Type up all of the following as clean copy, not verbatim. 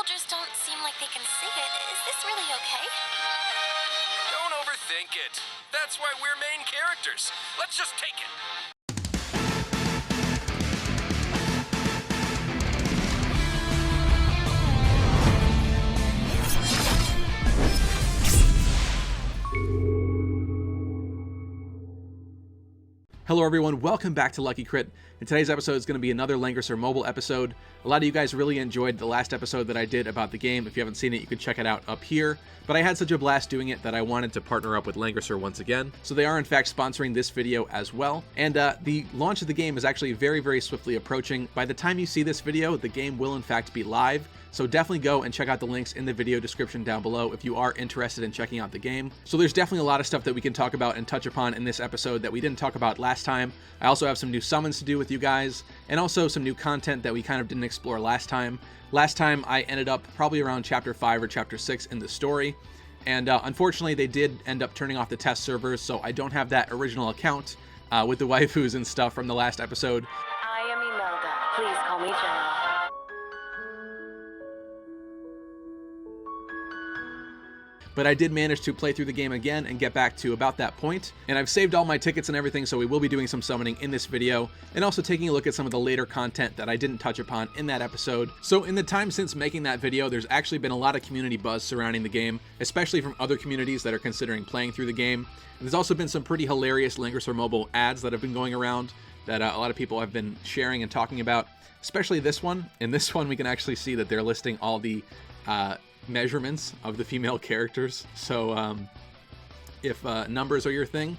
soldiers don't seem like they can see it. Is this really okay? Don't overthink it. That's why we're main characters. Let's just take it. Hello everyone, welcome back to Lucky Crit, and today's episode is going to be another Langrisser mobile episode. A lot of you guys really enjoyed the last episode that I did about the game. If you haven't seen it, you can check it out up here. But I had such a blast doing it that I wanted to partner up with Langrisser once again. So they are in fact sponsoring this video as well. And the launch of the game is actually very, very swiftly approaching. By the time you see this video, the game will in fact be live. So definitely go and check out the links in the video description down below if you are interested in checking out the game. So there's definitely a lot of stuff that we can talk about and touch upon in this episode that we didn't talk about last time. I also have some new summons to do with you guys, and also some new content that we kind of didn't explore last time. Last time I ended up probably around chapter 5 or chapter 6 in the story, and unfortunately they did end up turning off the test servers, so I don't have that original account with the waifus and stuff from the last episode. I am Imelda. Please call me General. But I did manage to play through the game again and get back to about that point. And I've saved all my tickets and everything, so we will be doing some summoning in this video, and also taking a look at some of the later content that I didn't touch upon in that episode. So in the time since making that video, there's actually been a lot of community buzz surrounding the game, especially from other communities that are considering playing through the game. And there's also been some pretty hilarious Langrisser mobile ads that have been going around that a lot of people have been sharing and talking about, especially this one. In this one, we can actually see that they're listing all the measurements of the female characters. So if numbers are your thing,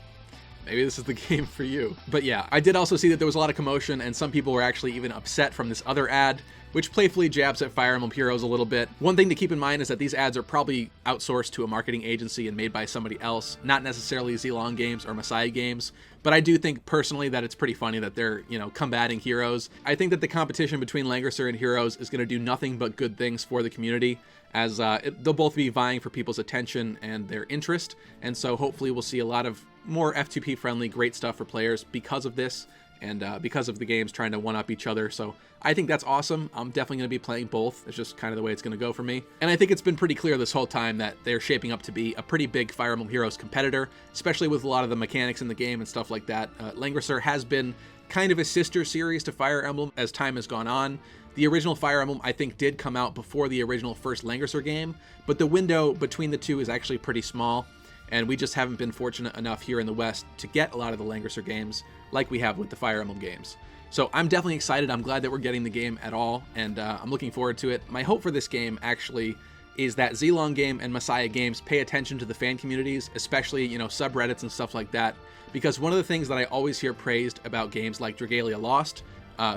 maybe this is the game for you. But yeah, I did also see that there was a lot of commotion, and some people were actually even upset from this other ad, which playfully jabs at Fire Emblem Heroes a little bit. One thing to keep in mind is that these ads are probably outsourced to a marketing agency and made by somebody else, not necessarily Zilong Games or Messiah Games. But I do think personally that it's pretty funny that they're, combating Heroes. I think that the competition between Langrisser and Heroes is going to do nothing but good things for the community, as they'll both be vying for people's attention and their interest. And so hopefully we'll see a lot of more F2P friendly, great stuff for players because of this, and because of the games trying to one-up each other. So I think that's awesome. I'm definitely going to be playing both. It's just kind of the way it's going to go for me. And I think it's been pretty clear this whole time that they're shaping up to be a pretty big Fire Emblem Heroes competitor, especially with a lot of the mechanics in the game and stuff like that. Langrisser has been kind of a sister series to Fire Emblem as time has gone on. The original Fire Emblem, I think, did come out before the original first Langrisser game, but the window between the two is actually pretty small, and we just haven't been fortunate enough here in the West to get a lot of the Langrisser games like we have with the Fire Emblem games. So I'm definitely excited. I'm glad that we're getting the game at all, and I'm looking forward to it. My hope for this game, actually, is that Zilong Game and Messiah Games pay attention to the fan communities, especially, subreddits and stuff like that, because one of the things that I always hear praised about games like Dragalia Lost,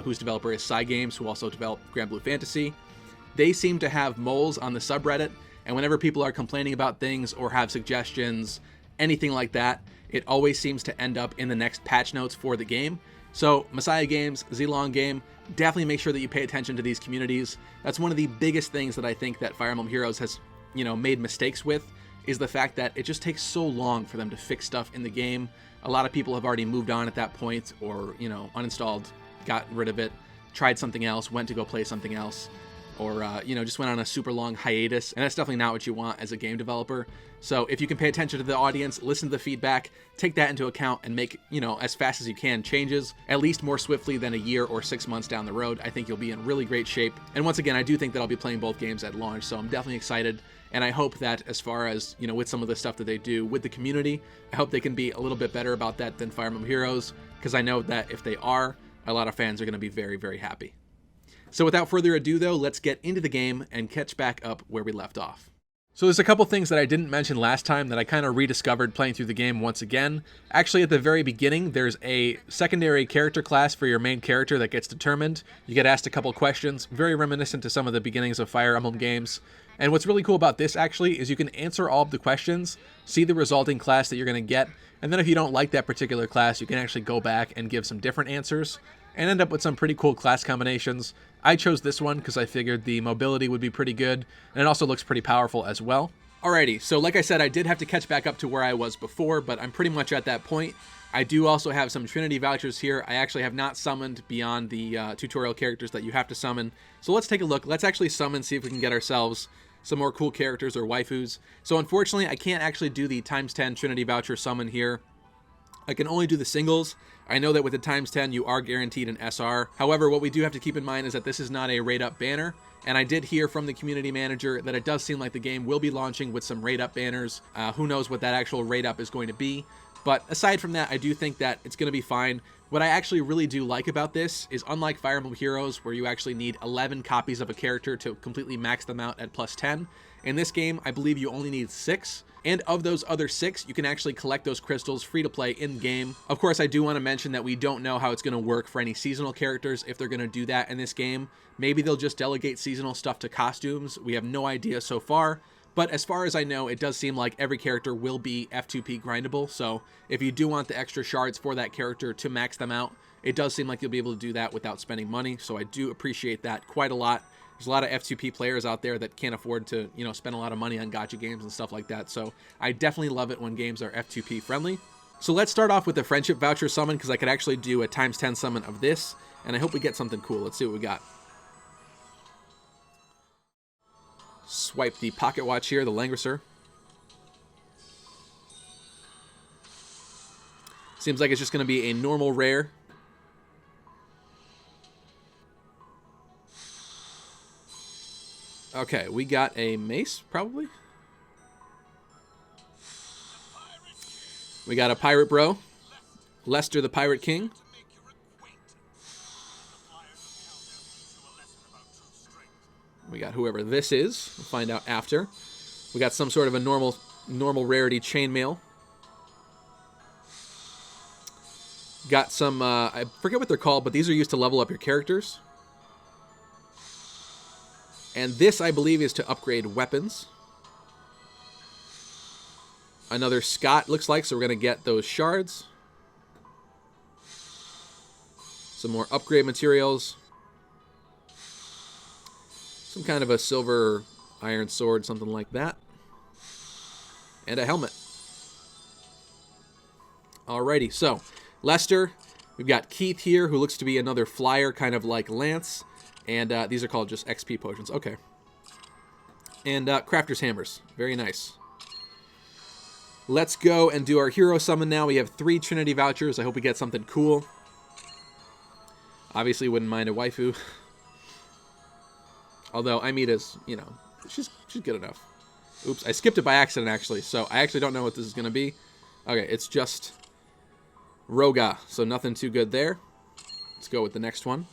whose developer is Psy Games, who also developed Grand Blue Fantasy, they seem to have moles on the subreddit, and whenever people are complaining about things or have suggestions, anything like that, it always seems to end up in the next patch notes for the game. So Messiah Games, Zilong Game, definitely make sure that you pay attention to these communities. That's one of the biggest things that I think that Fire Emblem Heroes has, made mistakes with, is the fact that it just takes so long for them to fix stuff in the game. A lot of people have already moved on at that point, or, uninstalled, got rid of it, tried something else, went to go play something else, or, just went on a super long hiatus, and that's definitely not what you want as a game developer. So if you can pay attention to the audience, listen to the feedback, take that into account, and make, as fast as you can, changes, at least more swiftly than a year or 6 months down the road, I think you'll be in really great shape. And once again, I do think that I'll be playing both games at launch, so I'm definitely excited. And I hope that as far as, with some of the stuff that they do with the community, I hope they can be a little bit better about that than Fire Emblem Heroes, because I know that if they are, a lot of fans are going to be very, very happy. So without further ado, though, let's get into the game and catch back up where we left off. So there's a couple things that I didn't mention last time that I kind of rediscovered playing through the game once again. Actually, at the very beginning, there's a secondary character class for your main character that gets determined. You get asked a couple questions, very reminiscent to some of the beginnings of Fire Emblem games. And what's really cool about this, actually, is you can answer all of the questions, see the resulting class that you're going to get, and then if you don't like that particular class, you can actually go back and give some different answers and end up with some pretty cool class combinations. I chose this one because I figured the mobility would be pretty good, and it also looks pretty powerful as well. Alrighty, so like I said, I did have to catch back up to where I was before, but I'm pretty much at that point. I do also have some Trinity Vouchers here. I actually have not summoned beyond the tutorial characters that you have to summon. So let's take a look. Let's actually summon, see if we can get ourselves some more cool characters or waifus. So unfortunately, I can't actually do the ×10 Trinity Voucher summon here. I can only do the singles. I know that with the ×10, you are guaranteed an SR. However, what we do have to keep in mind is that this is not a rate-up banner. And I did hear from the community manager that it does seem like the game will be launching with some rate-up banners. Who knows what that actual rate-up is going to be. But aside from that, I do think that it's going to be fine. What I actually really do like about this is, unlike Fire Emblem Heroes, where you actually need 11 copies of a character to completely max them out at +10, in this game, I believe you only need 6. And of those other 6, you can actually collect those crystals free to play in-game. Of course, I do want to mention that we don't know how it's going to work for any seasonal characters, if they're going to do that in this game. Maybe they'll just delegate seasonal stuff to costumes. We have no idea so far. But as far as I know, it does seem like every character will be F2P grindable. So if you do want the extra shards for that character to max them out, it does seem like you'll be able to do that without spending money. So I do appreciate that quite a lot. There's a lot of F2P players out there that can't afford to, spend a lot of money on gacha games and stuff like that. So I definitely love it when games are F2P friendly. So let's start off with the Friendship Voucher summon, because I could actually do a ×10 summon of this, and I hope we get something cool. Let's see what we got. Swipe the pocket watch here, the Langrisser. Seems like it's just going to be a normal rare. Okay, we got a mace, probably. We got a pirate bro. Lester the Pirate King. We got whoever this is. We'll find out after. We got some sort of a normal rarity chainmail. Got some, I forget what they're called, but these are used to level up your characters. And this, I believe, is to upgrade weapons. Another Scott, looks like, so we're going to get those shards. Some more upgrade materials. Some kind of a silver iron sword, something like that. And a helmet. Alrighty, so Lester, we've got Keith here, who looks to be another flyer, kind of like Lance. And these are called just XP potions. Okay. And Crafter's Hammers. Very nice. Let's go and do our hero summon now. We have 3 Trinity Vouchers. I hope we get something cool. Obviously, wouldn't mind a waifu. Although, Aimeda's, she's good enough. Oops, I skipped it by accident, actually. So, I actually don't know what this is going to be. Okay, it's just Roga. So, nothing too good there. Let's go with the next one.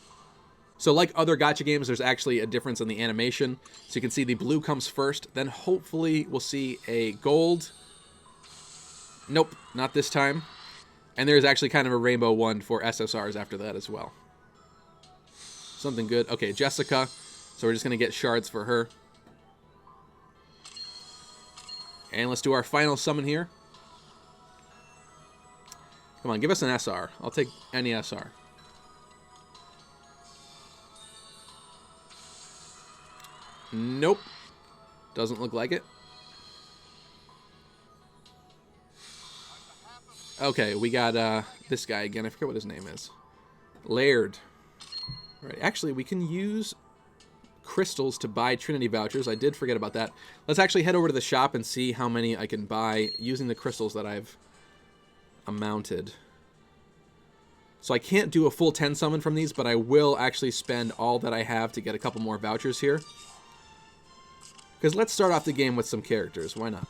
So like other gacha games, there's actually a difference in the animation. So you can see the blue comes first, then hopefully we'll see a gold. Nope, not this time. And there's actually kind of a rainbow one for SSRs after that as well. Something good. Okay, Jessica. So we're just going to get shards for her. And let's do our final summon here. Come on, give us an SR. I'll take any SR. Nope. Doesn't look like it. Okay, we got this guy again. I forget what his name is. Laird. All right, actually, we can use crystals to buy Trinity Vouchers. I did forget about that. Let's actually head over to the shop and see how many I can buy using the crystals that I've amounted. So I can't do a full 10 summon from these, but I will actually spend all that I have to get a couple more vouchers here. Because let's start off the game with some characters. Why not?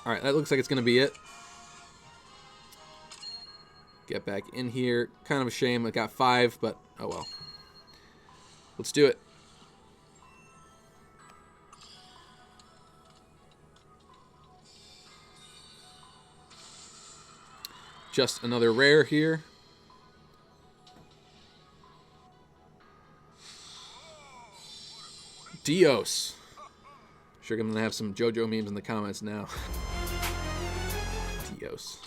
Alright, that looks like it's going to be it. Get back in here. Kind of a shame. I got 5, but oh well. Let's do it. Just another rare here. Dios. Sure, I'm gonna have some JoJo memes in the comments now. Dios.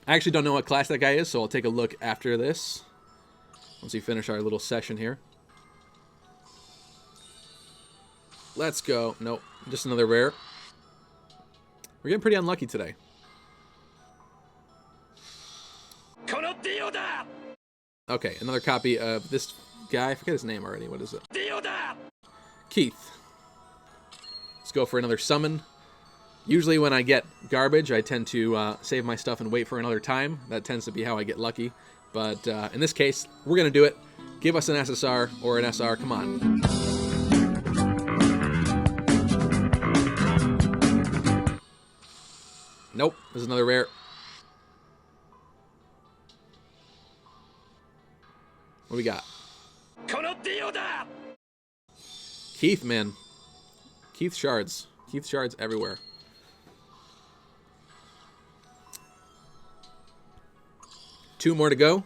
I actually don't know what class that guy is, so I'll take a look after this. Once we finish our little session here. Let's go. Nope. Just another rare. We're getting pretty unlucky today. Okay, another copy of this guy. I forget his name already. What is it? Keith. Let's go for another summon. Usually when I get garbage, I tend to save my stuff and wait for another time. That tends to be how I get lucky. But in this case, we're going to do it. Give us an SSR or an SR. Come on. Nope. There's another rare. What do we got? Keith, man. Keith shards. Keith shards everywhere. Two more to go.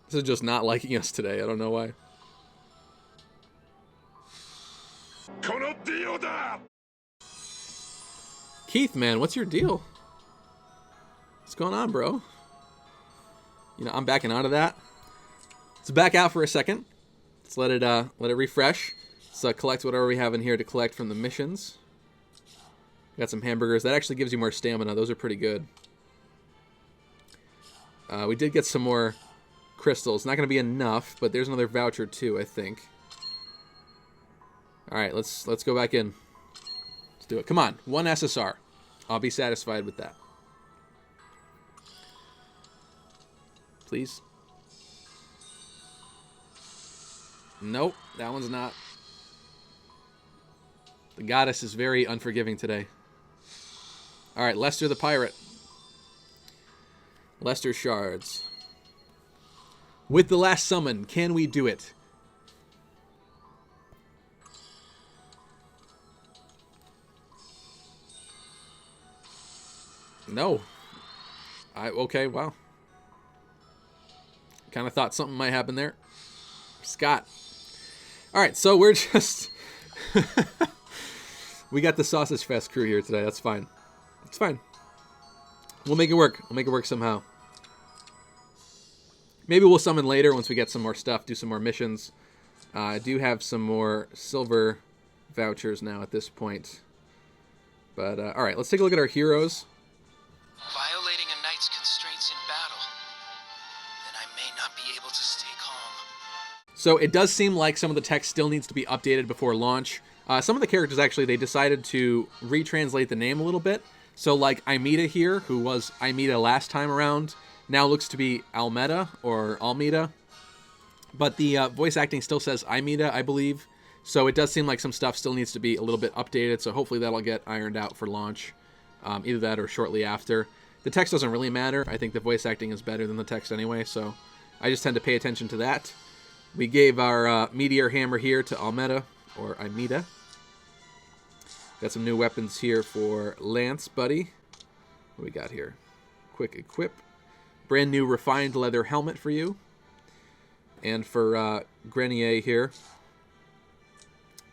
This is just not liking us today. I don't know why. Keith, man, what's your deal? What's going on, bro? You know, I'm backing out of that. Let's back out for a second. Let's let it refresh. Let's collect whatever we have in here to collect from the missions. Got some hamburgers. That actually gives you more stamina. Those are pretty good. We did get some more crystals. Not going to be enough, but there's another voucher too, I think. All right, let's go back in. Let's do it. Come on, one SSR. I'll be satisfied with that. Please. Nope, that one's not. The goddess is very unforgiving today. All right, Lester the pirate. Lester shards. With the last summon, can we do it? No. Okay, wow. Kind of thought something might happen there. Scott. All right, so we're just... we got the Sausage Fest crew here today. That's fine. It's fine. We'll make it work. We'll make it work somehow. Maybe we'll summon later once we get some more stuff, do some more missions. I do have some more silver vouchers now at this point. But, all right, let's take a look at our heroes. Violating a knight's constraints in battle. Then I may not be able to stay calm. So it does seem like some of the text still needs to be updated before launch. Some of the characters, actually, they decided to retranslate the name a little bit. So like Aimida here, who was Aimida last time around, now looks to be Almeda or Almeida. But the voice acting still says Aimida, I believe. So it does seem like some stuff still needs to be a little bit updated. So hopefully that'll get ironed out for launch. Either that or shortly after. The text doesn't really matter. I think the voice acting is better than the text anyway. So I just tend to pay attention to that. We gave our Meteor Hammer here to Almeda or Aimida. Got some new weapons here for Lance, buddy. What do we got here? Quick equip. Brand new refined leather helmet for you. And for Grenier here,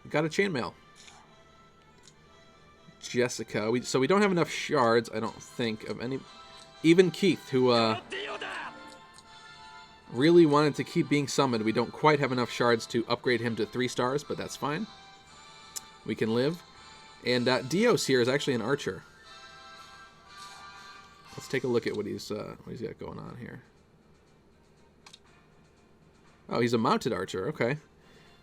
we got a chainmail. Jessica. So we don't have enough shards, I don't think, of any... Even Keith, who really wanted to keep being summoned. We don't quite have enough shards to upgrade him to 3 stars, but that's fine. We can live. And Dios here is actually an archer. Let's take a look at what he's got going on here. Oh, he's a mounted archer. Okay.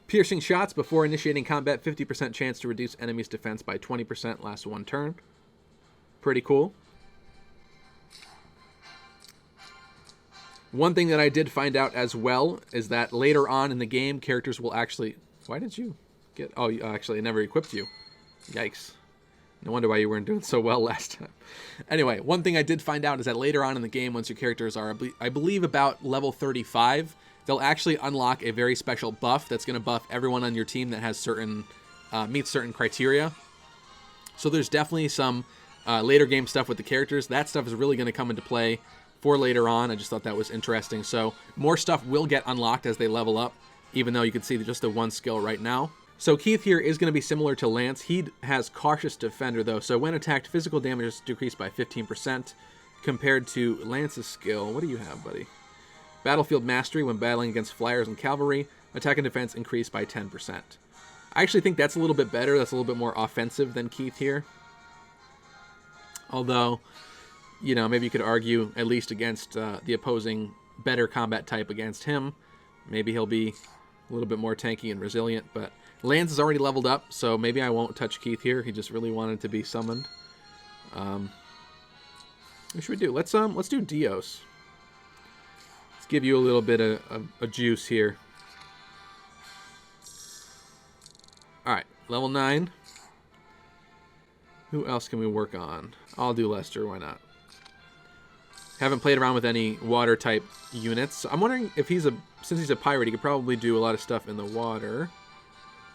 Piercing shots before initiating combat. 50% chance to reduce enemies' defense by 20%. Lasts 1 turn. Pretty cool. One thing that I did find out as well is that later on in the game, characters will actually... Why did you get... Oh, actually, I never equipped you. Yikes. No wonder why you weren't doing so well last time. Anyway, one thing I did find out is that later on in the game, once your characters are, I believe, about level 35, they'll actually unlock a very special buff that's going to buff everyone on your team that has certain meets certain criteria. So there's definitely some later game stuff with the characters. That stuff is really going to come into play for later on. I just thought that was interesting. So more stuff will get unlocked as they level up, even though you can see just the 1 skill right now. So Keith here is going to be similar to Lance. He has Cautious Defender, though. So when attacked, physical damage is decreased by 15% compared to Lance's skill. What do you have, buddy? Battlefield Mastery when battling against flyers and cavalry. Attack and defense increased by 10%. I actually think that's a little bit better. That's a little bit more offensive than Keith here. Although, you know, maybe you could argue at least against the opposing better combat type against him. Maybe he'll be a little bit more tanky and resilient. But Lance is already leveled up, so maybe I won't touch Keith here. He just really wanted to be summoned. What should we do? Let's do Dios. Let's give you a little bit of juice here. All right, level 9. Who else can we work on? I'll do Lester, why not? Haven't played around with any water type units. I'm wondering if since he's a pirate, he could probably do a lot of stuff in the water.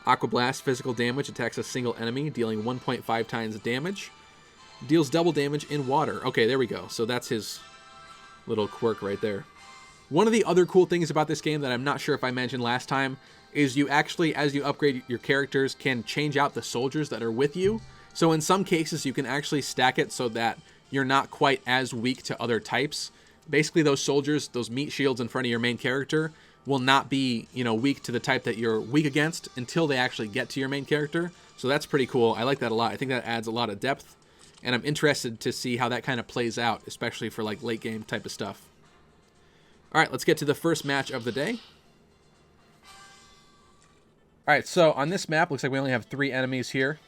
Aqua Blast, physical damage, attacks a single enemy, dealing 1.5 times damage. Deals double damage in water. Okay, there we go. So that's his little quirk right there. One of the other cool things about this game that I'm not sure if I mentioned last time is you actually, as you upgrade your characters, can change out the soldiers that are with you. So in some cases, you can actually stack it so that you're not quite as weak to other types. Basically, those soldiers, those meat shields in front of your main character, will not be, you know, weak to the type that you're weak against until they actually get to your main character. So that's pretty cool. I like that a lot. I think that adds a lot of depth, and I'm interested to see how that kind of plays out, especially for like late game type of stuff. All right, let's get to the first match of the day. All right, so on this map, looks like we only have 3 enemies here.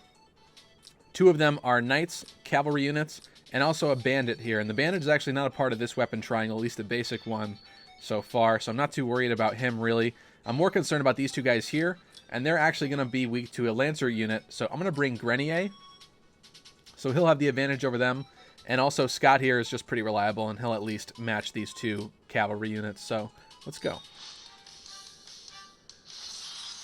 2 of them are knights, cavalry units, and also a bandit here. And the bandit is actually not a part of this weapon triangle, at least the basic one so far. So I'm not too worried about him, really. I'm more concerned about these 2 guys here, and they're actually going to be weak to a lancer unit. So I'm going to bring Grenier. So he'll have the advantage over them. And also Scott here is just pretty reliable, and he'll at least match these 2 cavalry units. So let's go.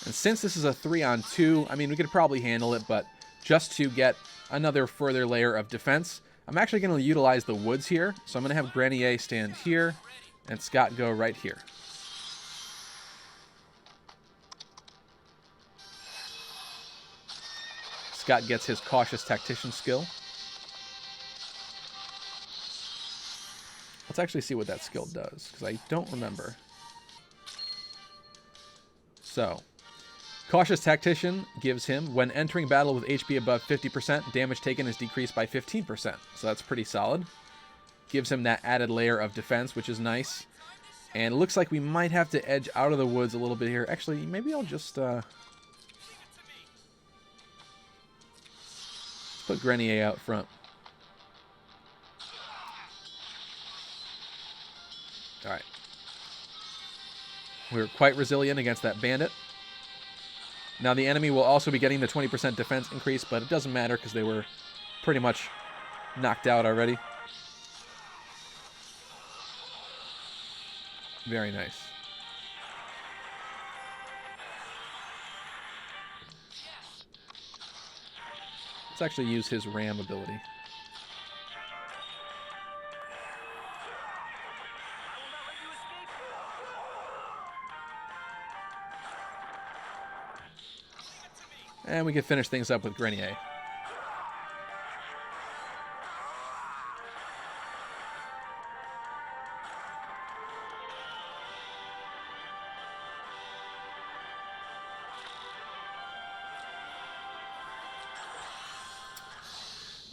And since this is a 3-on-2, I mean, we could probably handle it, but just to get another further layer of defense, I'm actually going to utilize the woods here. So I'm going to have Grenier stand here, and Scott go right here. Scott gets his cautious tactician skill. Let's actually see what that skill does, because I don't remember. So, Cautious Tactician gives him, when entering battle with HP above 50%, damage taken is decreased by 15%. So that's pretty solid. Gives him that added layer of defense, which is nice. And it looks like we might have to edge out of the woods a little bit here. Actually, maybe I'll just put Grenier out front. All right. We're quite resilient against that bandit. Now the enemy will also be getting the 20% defense increase, but it doesn't matter because they were pretty much knocked out already. Very nice. Let's actually use his ram ability. And we can finish things up with Grenier.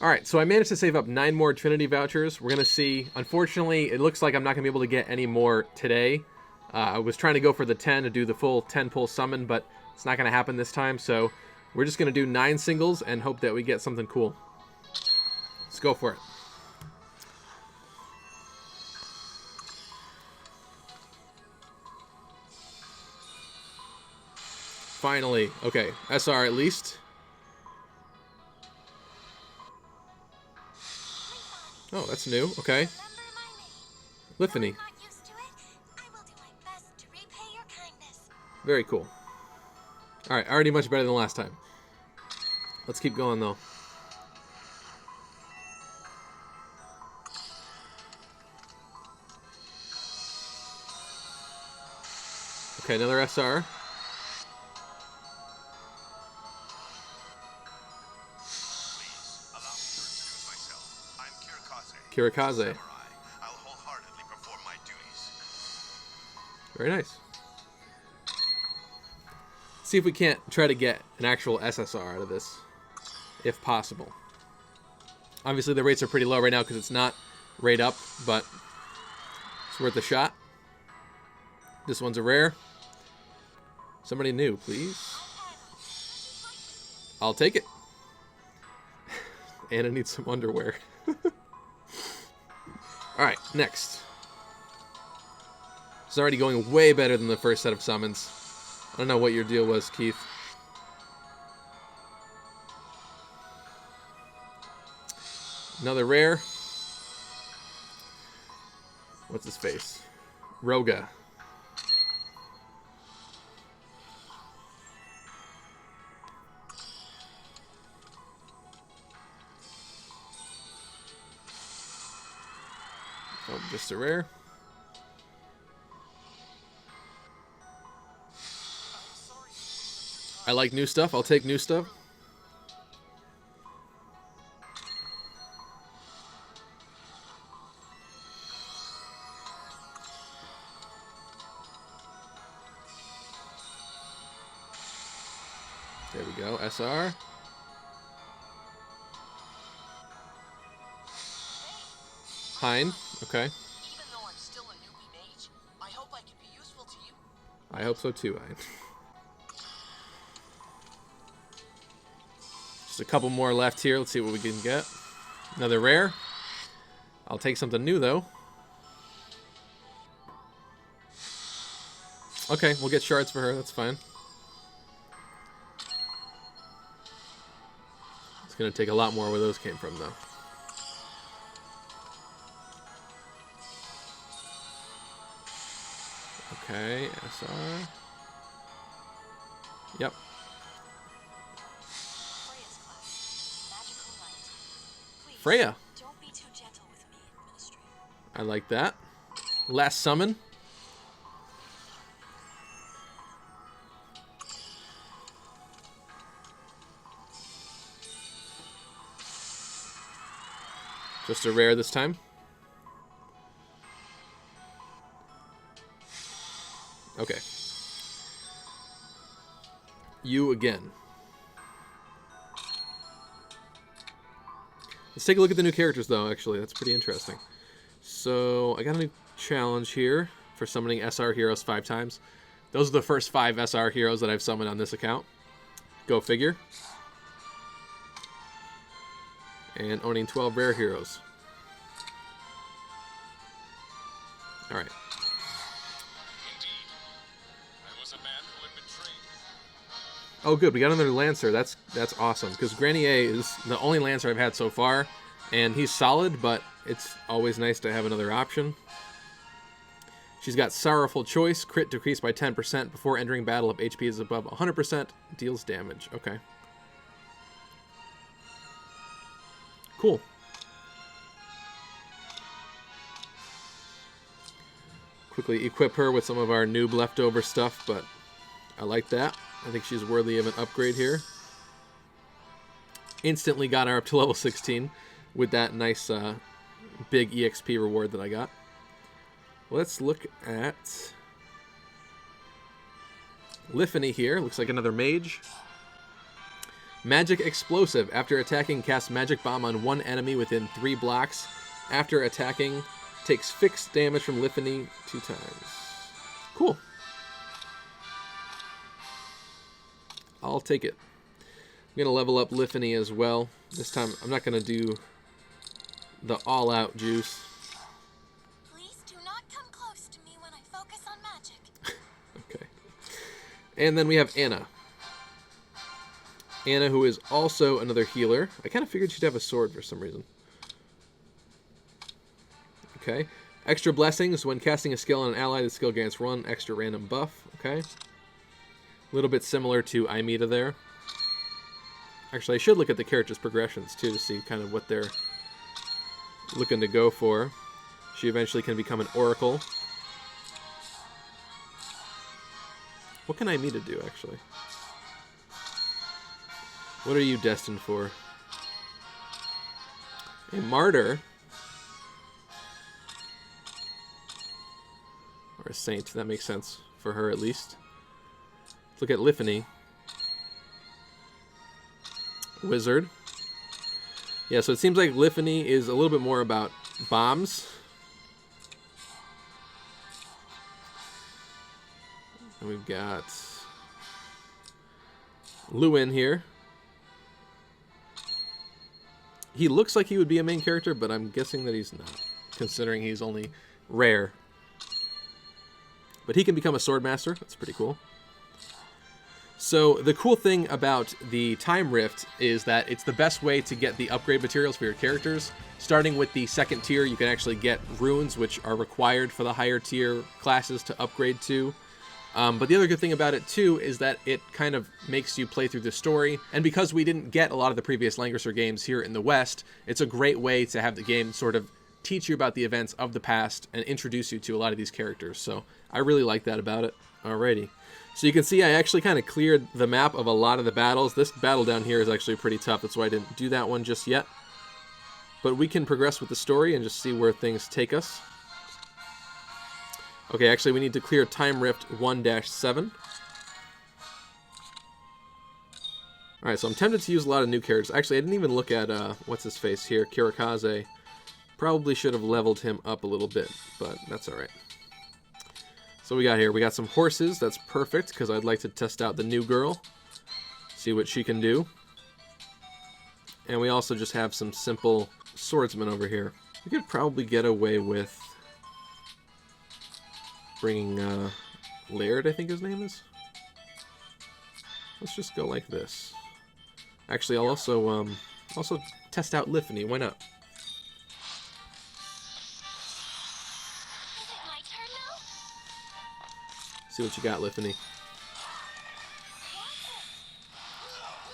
Alright, so I managed to save up 9 more Trinity Vouchers. We're going to see. Unfortunately, it looks like I'm not going to be able to get any more today. I was trying to go for the 10 to do the full 10 pull summon, but it's not going to happen this time, so we're just going to do 9 singles and hope that we get something cool. Let's go for it. Finally. Okay, SR at least. Oh, that's new. Okay. Lithany. Very cool. Alright, already much better than last time. Let's keep going, though. Okay, another SR. Kirikaze. I'll wholeheartedly perform my duties. Very nice. See if we can't try to get an actual SSR out of this, if possible. Obviously, the rates are pretty low right now because it's not rate up, but it's worth a shot. This one's a rare. Somebody new, please. I'll take it. Anna needs some underwear. Alright, next. It's already going way better than the first set of summons. I don't know what your deal was, Keith. Another rare. What's his face? Roga. Oh, just a rare. I like new stuff. I'll take new stuff. There we go. SR. Hein. Okay. Even though I'm still a newbie mage, I hope I can be useful to you. I hope so too, Hein. Just a couple more left here. Let's see what we can get. Another rare. I'll take something new, though. Okay, we'll get shards for her. That's fine. It's going to take a lot more where those came from, though. Okay, SR. Yep. Freya's class. Magical light. Please, Freya. don't be too gentle with me, Administrator. I like that. Last summon. Just a rare this time. Okay. You again. Let's take a look at the new characters, though, actually. That's pretty interesting. So, I got a new challenge here for summoning SR heroes 5 times. Those are the first 5 SR heroes that I've summoned on this account. Go figure. And owning 12 rare heroes. Alright. Oh, good. We got another Lancer. That's awesome. Because Grenier is the only Lancer I've had so far. And he's solid, but it's always nice to have another option. She's got Sorrowful Choice. Crit decreased by 10% before entering battle if HP is above 100%. Deals damage. Okay. Cool. Quickly equip her with some of our noob leftover stuff, but I like that. I think she's worthy of an upgrade here. Instantly got her up to level 16 with that nice big EXP reward that I got. Let's look at Liffany here. Looks like another mage. Magic Explosive. After attacking, cast Magic Bomb on one enemy within 3 blocks. After attacking, takes fixed damage from Liffany 2 times. Cool. I'll take it. I'm going to level up Liffany as well. This time, I'm not going to do the all-out juice. Please do not come close to me when I focus on magic. Okay. And then we have Anna. Anna, who is also another healer. I kind of figured she'd have a sword for some reason. Okay. Extra blessings. When casting a skill on an ally, the skill gains 1 extra random buff. Okay. A little bit similar to Imita there. Actually, I should look at the character's progressions, too, to see kind of what they're looking to go for. She eventually can become an Oracle. What can Imita do, actually? What are you destined for? A Martyr. Or a saint, that makes sense for her at least. Let's look at Liffany. Wizard. Yeah, so it seems like Liffany is a little bit more about bombs. And we've got Lewin here. He looks like he would be a main character, but I'm guessing that he's not, considering he's only rare. But he can become a sword master. That's pretty cool. So the cool thing about the Time Rift is that it's the best way to get the upgrade materials for your characters. Starting with the second tier, you can actually get runes, which are required for the higher tier classes to upgrade to. But the other good thing about it too is that it kind of makes you play through the story, and because we didn't get a lot of the previous Langrisser games here in the West, it's a great way to have the game sort of teach you about the events of the past and introduce you to a lot of these characters. So I really like that about it. Alrighty. So you can see I actually kind of cleared the map of a lot of the battles. This battle down here is actually pretty tough. That's why I didn't do that one just yet. But we can progress with the story and just see where things take us. Okay, actually we need to clear Time Rift 1-7. Alright, so I'm tempted to use a lot of new characters. Actually, I didn't even look at, what's his face here, Kirikaze. Probably should have leveled him up a little bit, but that's alright. So we got here, we got some horses. That's perfect, because I'd like to test out the new girl. See what she can do. And we also just have some simple swordsmen over here. We could probably get away with bringing Laird, I think his name is. Let's just go like this. Actually, I'll also test out Liffany. Why not? Is it my turn now? See what you got, Liffany.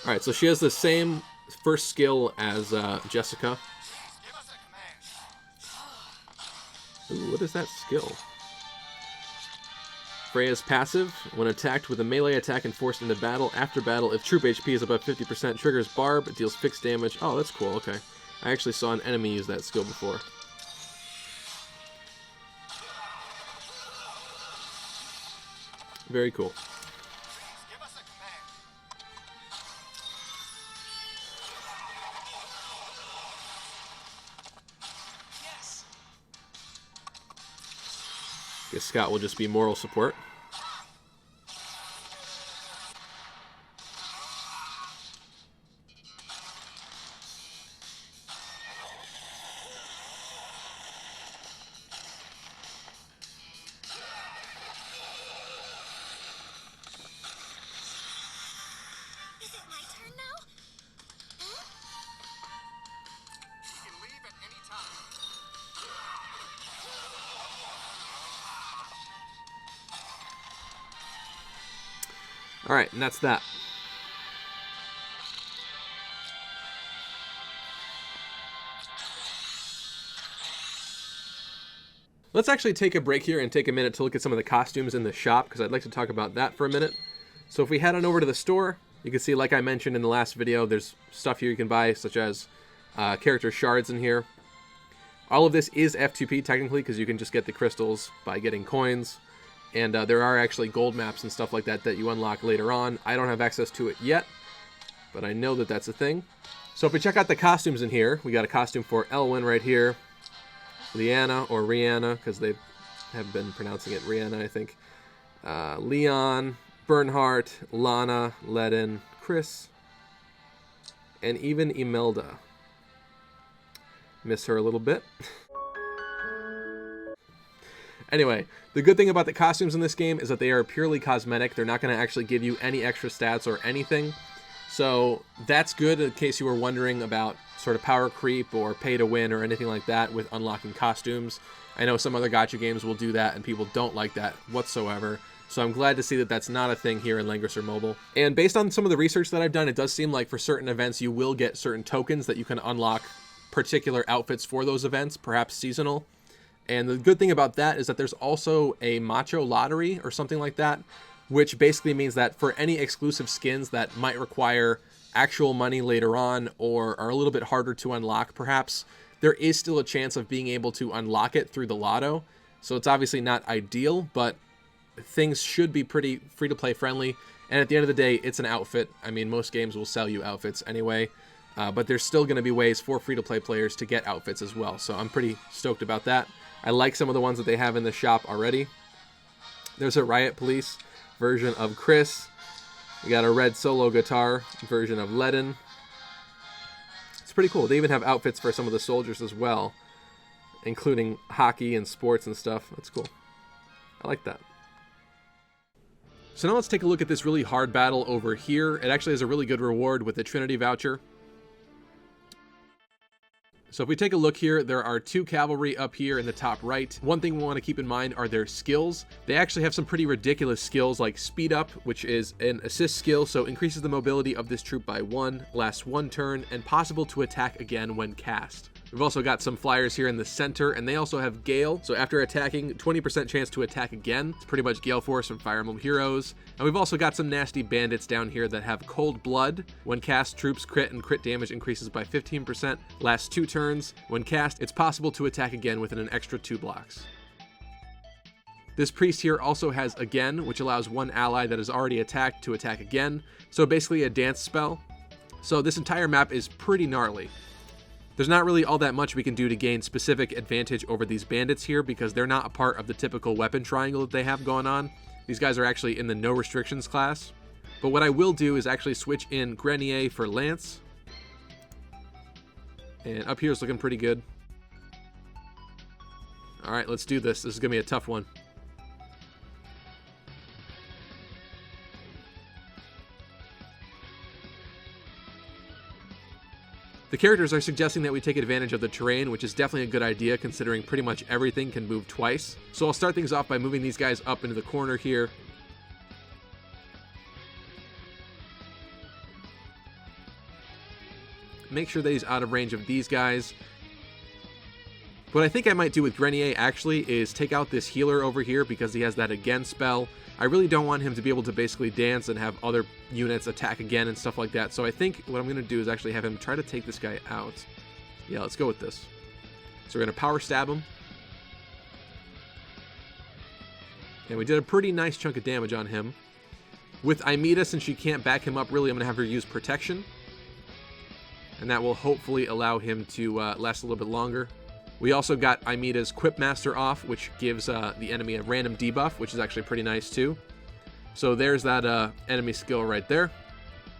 Alright, so she has the same first skill as Jessica. Ooh, what is that skill? Freya's passive. When attacked with a melee attack and forced into battle, after battle, if troop HP is above 50%, triggers Barb, deals fixed damage. Oh, that's cool, okay. I actually saw an enemy use that skill before. Very cool. Guess Scott will just be moral support. Is it my turn now? Huh? You can leave at any time. Alright, and that's that. Let's actually take a break here and take a minute to look at some of the costumes in the shop, because I'd like to talk about that for a minute. So if we head on over to the store, you can see, like I mentioned in the last video, there's stuff here you can buy, such as character shards in here. All of this is F2P technically, because you can just get the crystals by getting coins. And there are actually gold maps and stuff like that that you unlock later on. I don't have access to it yet, but I know that that's a thing. So if we check out the costumes in here, we got a costume for Elwyn right here. Leanna, or Rihanna, because they have been pronouncing it Rihanna, I think. Leon, Bernhardt, Lana, Ledin, Chris, and even Imelda. Miss her a little bit. Anyway, the good thing about the costumes in this game is that they are purely cosmetic. They're not going to actually give you any extra stats or anything. So that's good in case you were wondering about sort of power creep or pay to win or anything like that with unlocking costumes. I know some other gacha games will do that and people don't like that whatsoever. So I'm glad to see that that's not a thing here in Langrisser Mobile. And based on some of the research that I've done, it does seem like for certain events you will get certain tokens that you can unlock particular outfits for those events, perhaps seasonal. And the good thing about that is that there's also a Macho Lottery or something like that, which basically means that for any exclusive skins that might require actual money later on or are a little bit harder to unlock perhaps, there is still a chance of being able to unlock it through the lotto. So it's obviously not ideal, but things should be pretty free-to-play friendly. And at the end of the day, it's an outfit. I mean, most games will sell you outfits anyway, but there's still going to be ways for free-to-play players to get outfits as well. So I'm pretty stoked about that. I like some of the ones that they have in the shop already. There's a Riot Police version of Chris. We got a red solo guitar version of Ledin. It's pretty cool. They even have outfits for some of the soldiers as well, including hockey and sports and stuff. That's cool. I like that. So now let's take a look at this really hard battle over here. It actually has a really good reward with the Trinity Voucher. So if we take a look here, there are 2 cavalry up here in the top right. One thing we want to keep in mind are their skills. They actually have some pretty ridiculous skills like Speed Up, which is an assist skill, so increases the mobility of this troop by 1, lasts 1 turn, and possible to attack again when cast. We've also got some flyers here in the center, and they also have Gale. So after attacking, 20% chance to attack again. It's pretty much Gale Force from Fire Emblem Heroes. And we've also got some nasty bandits down here that have Cold Blood. When cast, troops crit and crit damage increases by 15%. Lasts 2 turns. When cast, it's possible to attack again within an extra 2 blocks. This priest here also has Again, which allows one ally that is already attacked to attack again. So basically a dance spell. So this entire map is pretty gnarly. There's not really all that much we can do to gain specific advantage over these bandits here because they're not a part of the typical weapon triangle that they have going on. These guys are actually in the no restrictions class. But what I will do is actually switch in Grenier for Lance. And up here is looking pretty good. All right, let's do this. This is going to be a tough one. The characters are suggesting that we take advantage of the terrain, which is definitely a good idea considering pretty much everything can move twice. So I'll start things off by moving these guys up into the corner here. Make sure that he's out of range of these guys. What I think I might do with Grenier actually is take out this healer over here because he has that Again spell. I really don't want him to be able to basically dance and have other units attack again and stuff like that. So I think what I'm going to do is actually have him try to take this guy out. Yeah, let's go with this. So we're going to power stab him. And we did a pretty nice chunk of damage on him. With Aimida, since she can't back him up really, I'm going to have her use Protection. And that will hopefully allow him to last a little bit longer. We also got Aimeda's Quipmaster off, which gives the enemy a random debuff, which is actually pretty nice too. So there's that enemy skill right there.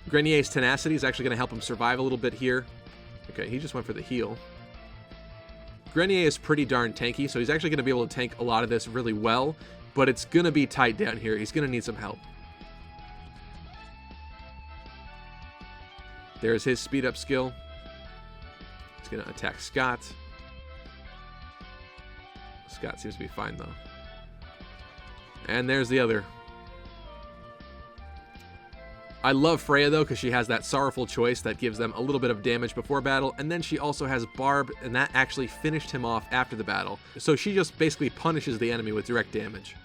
Grenier's Tenacity is actually going to help him survive a little bit here. Okay, he just went for the heal. Grenier is pretty darn tanky, so he's actually going to be able to tank a lot of this really well, but it's going to be tight down here. He's going to need some help. There's his speed up skill. He's going to attack Scott. Scott seems to be fine, though. And there's the other. I love Freya, though, because she has that Sorrowful Choice that gives them a little bit of damage before battle, and then she also has Barb, and that actually finished him off after the battle. So she just basically punishes the enemy with direct damage.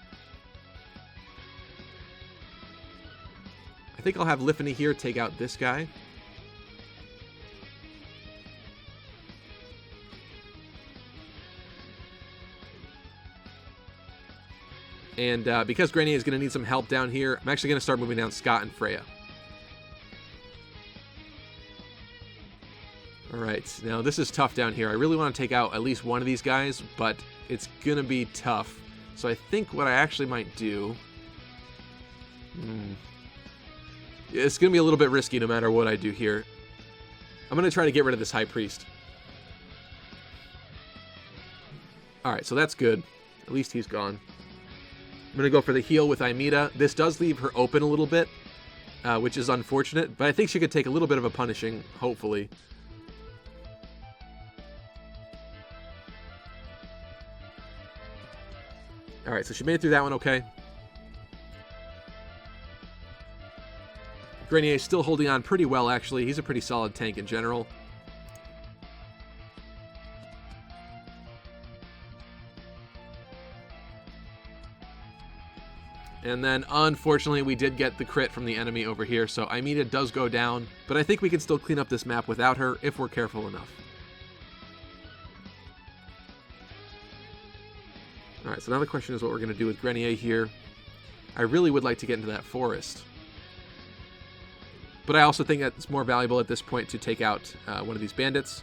I think I'll have Lifany here take out this guy. And because Grenier is going to need some help down here, I'm actually going to start moving down Scott and Freya. Alright, now this is tough down here. I really want to take out at least one of these guys, but it's going to be tough. So I think what I actually might do... It's going to be a little bit risky no matter what I do here. I'm going to try to get rid of this High Priest. Alright, so that's good. At least he's gone. I'm going to go for the heal with Aimida. This does leave her open a little bit, which is unfortunate, but I think she could take a little bit of a punishing, hopefully. Alright, so she made it through that one okay. Grenier is still holding on pretty well, actually. He's a pretty solid tank in general. And then, unfortunately, we did get the crit from the enemy over here, so Aimida does go down, but I think we can still clean up this map without her if we're careful enough. Alright, so now the question is what we're going to do with Grenier here. I really would like to get into that forest. But I also think that it's more valuable at this point to take out one of these bandits.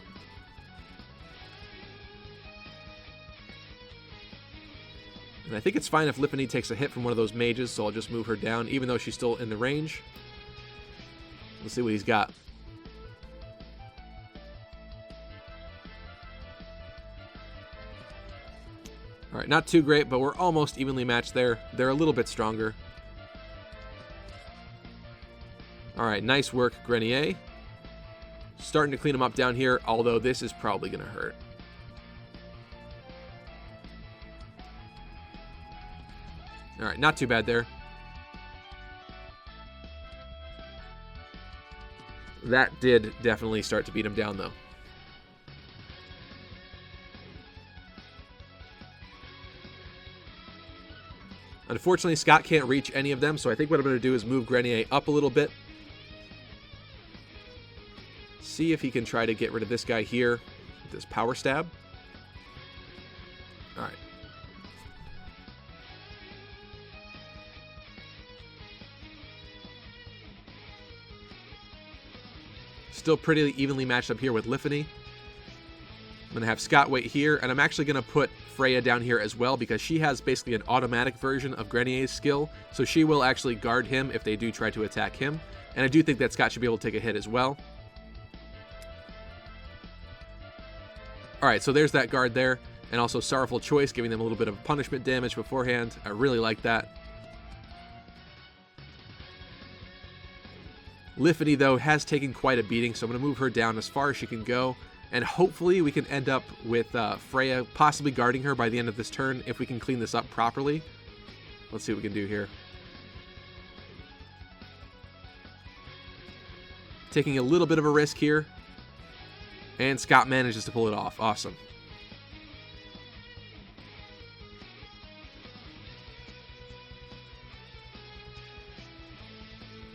And I think it's fine if Lippany takes a hit from one of those mages, so I'll just move her down, even though she's still in the range. Let's see what he's got. Alright, not too great, but we're almost evenly matched there. They're a little bit stronger. Alright, nice work, Grenier. Starting to clean him up down here, although this is probably going to hurt. Alright, not too bad there. That did definitely start to beat him down, though. Unfortunately, Scott can't reach any of them, so I think what I'm going to do is move Grenier up a little bit. See if he can try to get rid of this guy here with this power stab. Alright. Still pretty evenly matched up here with Lippany. I'm going to have Scott wait here, and I'm actually going to put Freya down here as well because she has basically an automatic version of Grenier's skill, so she will actually guard him if they do try to attack him. And I do think that Scott should be able to take a hit as well. Alright, so there's that guard there, and also Sorrowful Choice, giving them a little bit of punishment damage beforehand. I really like that. Lippany, though, has taken quite a beating, so I'm going to move her down as far as she can go. And hopefully we can end up with Freya possibly guarding her by the end of this turn if we can clean this up properly. Let's see what we can do here. Taking a little bit of a risk here. And Scott manages to pull it off. Awesome.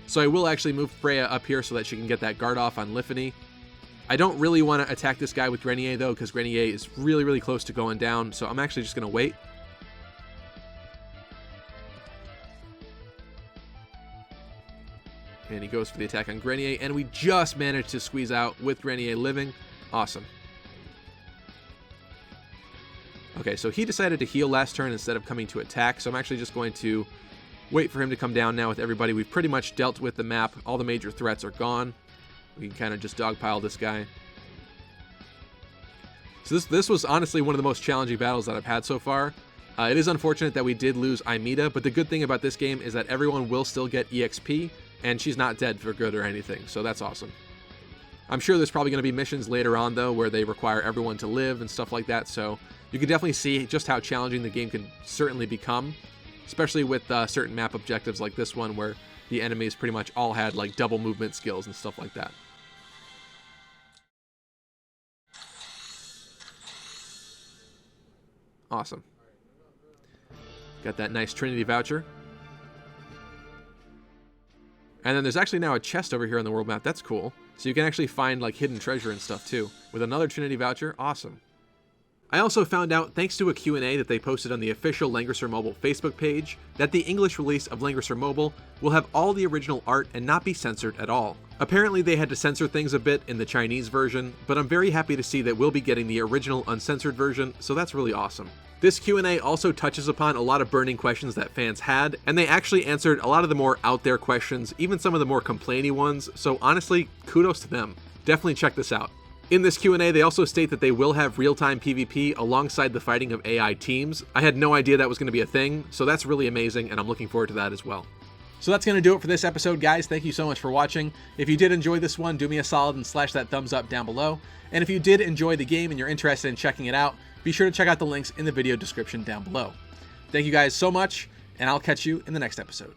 So I will actually move Freya up here so that she can get that guard off on Lippany. I don't really want to attack this guy with Grenier, though, because Grenier is really, really close to going down, so I'm actually just going to wait. And he goes for the attack on Grenier, and we just managed to squeeze out with Grenier living. Awesome. Okay, so he decided to heal last turn instead of coming to attack, so I'm actually just going to wait for him to come down now with everybody. We've pretty much dealt with the map. All the major threats are gone. We can kind of just dogpile this guy. So this was honestly one of the most challenging battles that I've had so far. It is unfortunate that we did lose Aimida, but the good thing about this game is that everyone will still get EXP, and she's not dead for good or anything, so that's awesome. I'm sure there's probably going to be missions later on, though, where they require everyone to live and stuff like that, so you can definitely see just how challenging the game can certainly become, especially with certain map objectives like this one, where the enemies pretty much all had like double movement skills and stuff like that. Awesome. Got that nice Trinity Voucher. And then there's actually now a chest over here on the world map. That's cool. So you can actually find like hidden treasure and stuff too. With another Trinity Voucher. Awesome. I also found out, thanks to a Q&A that they posted on the official Langrisser Mobile Facebook page, that the English release of Langrisser Mobile will have all the original art and not be censored at all. Apparently they had to censor things a bit in the Chinese version, but I'm very happy to see that we'll be getting the original uncensored version, so that's really awesome. This Q&A also touches upon a lot of burning questions that fans had, and they actually answered a lot of the more out there questions, even some of the more complainy ones, so honestly, kudos to them. Definitely check this out. In this Q&A, they also state that they will have real-time PvP alongside the fighting of AI teams. I had no idea that was going to be a thing, so that's really amazing, and I'm looking forward to that as well. So that's going to do it for this episode, guys. Thank you so much for watching. If you did enjoy this one, do me a solid and slash that thumbs up down below. And if you did enjoy the game and you're interested in checking it out, be sure to check out the links in the video description down below. Thank you guys so much, and I'll catch you in the next episode.